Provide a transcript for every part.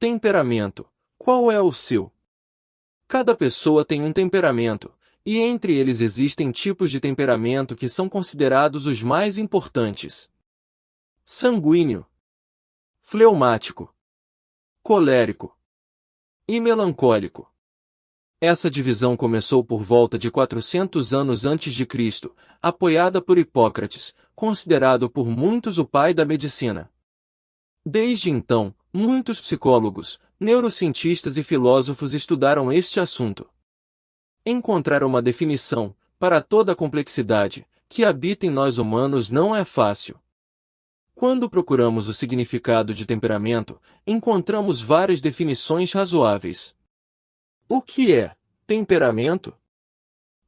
Temperamento. Qual é o seu? Cada pessoa tem um temperamento, e entre eles existem tipos de temperamento que são considerados os mais importantes: sanguíneo, fleumático, colérico e melancólico. Essa divisão começou por volta de 400 anos antes de Cristo, apoiada por Hipócrates, considerado por muitos o pai da medicina. Desde então, muitos psicólogos, neurocientistas e filósofos estudaram este assunto. Encontrar uma definição, para toda a complexidade, que habita em nós humanos não é fácil. Quando procuramos o significado de temperamento, encontramos várias definições razoáveis. O que é temperamento?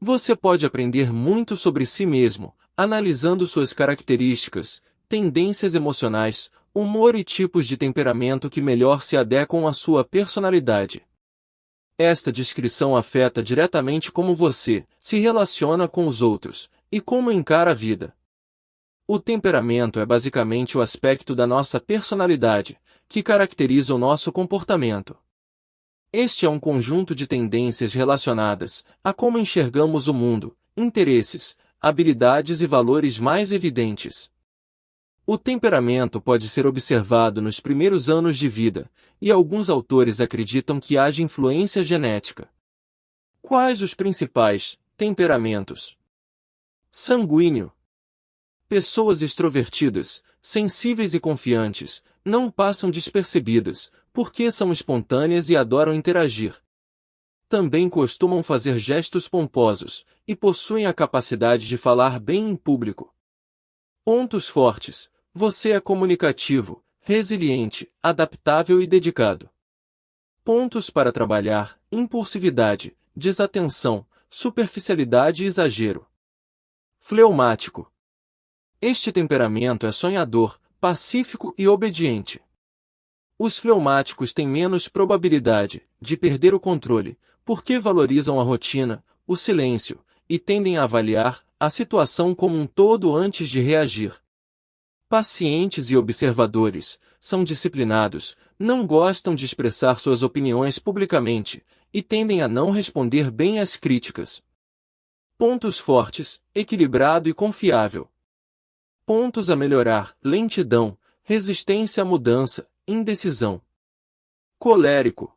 Você pode aprender muito sobre si mesmo, analisando suas características, tendências emocionais, humor e tipos de temperamento que melhor se adequam à sua personalidade. Esta descrição afeta diretamente como você se relaciona com os outros e como encara a vida. O temperamento é basicamente o aspecto da nossa personalidade que caracteriza o nosso comportamento. Este é um conjunto de tendências relacionadas a como enxergamos o mundo, interesses, habilidades e valores mais evidentes. O temperamento pode ser observado nos primeiros anos de vida, e alguns autores acreditam que haja influência genética. Quais os principais temperamentos? Sanguíneo. Pessoas extrovertidas, sensíveis e confiantes, não passam despercebidas, porque são espontâneas e adoram interagir. Também costumam fazer gestos pomposos, e possuem a capacidade de falar bem em público. Pontos fortes: você é comunicativo, resiliente, adaptável e dedicado. Pontos para trabalhar: impulsividade, desatenção, superficialidade e exagero. Fleumático. Este temperamento é sonhador, pacífico e obediente. Os fleumáticos têm menos probabilidade de perder o controle, porque valorizam a rotina, o silêncio, e tendem a avaliar a situação como um todo antes de reagir. Pacientes e observadores, são disciplinados, não gostam de expressar suas opiniões publicamente, e tendem a não responder bem às críticas. Pontos fortes: equilibrado e confiável. Pontos a melhorar: lentidão, resistência à mudança, indecisão. Colérico.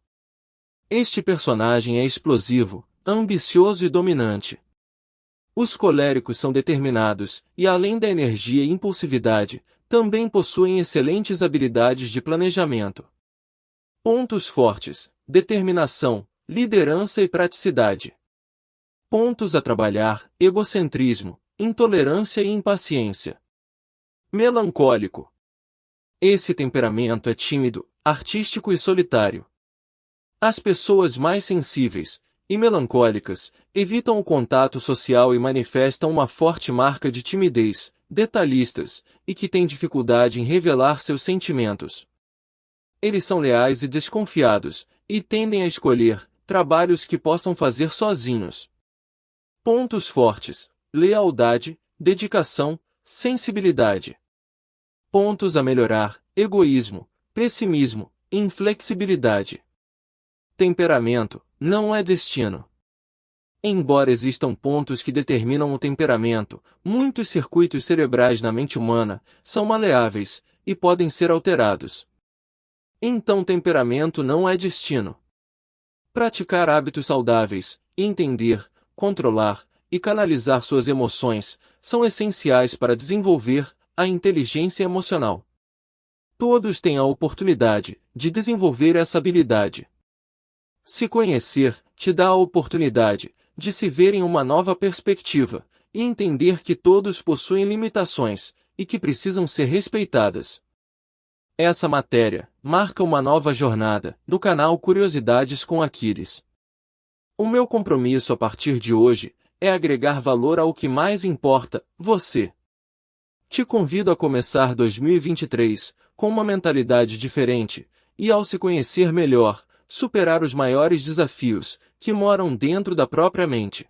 Este personagem é explosivo, ambicioso e dominante. Os coléricos são determinados, e além da energia e impulsividade, também possuem excelentes habilidades de planejamento. Pontos fortes: determinação, liderança e praticidade. Pontos a trabalhar: egocentrismo, intolerância e impaciência. Melancólico. Esse temperamento é tímido, artístico e solitário. As pessoas mais sensíveis e melancólicas evitam o contato social e manifestam uma forte marca de timidez, detalhistas, e que têm dificuldade em revelar seus sentimentos. Eles são leais e desconfiados, e tendem a escolher trabalhos que possam fazer sozinhos. Pontos fortes: lealdade, dedicação, sensibilidade. Pontos a melhorar: egoísmo, pessimismo, inflexibilidade. Temperamento não é destino. Embora existam pontos que determinam o temperamento, muitos circuitos cerebrais na mente humana são maleáveis e podem ser alterados. Então temperamento não é destino. Praticar hábitos saudáveis, entender, controlar e canalizar suas emoções são essenciais para desenvolver a inteligência emocional. Todos têm a oportunidade de desenvolver essa habilidade. Se conhecer, te dá a oportunidade de se ver em uma nova perspectiva e entender que todos possuem limitações e que precisam ser respeitadas. Essa matéria marca uma nova jornada no canal Curiosidades com Aquiles. O meu compromisso a partir de hoje é agregar valor ao que mais importa, você. Te convido a começar 2023 com uma mentalidade diferente e, ao se conhecer melhor, superar os maiores desafios que moram dentro da própria mente.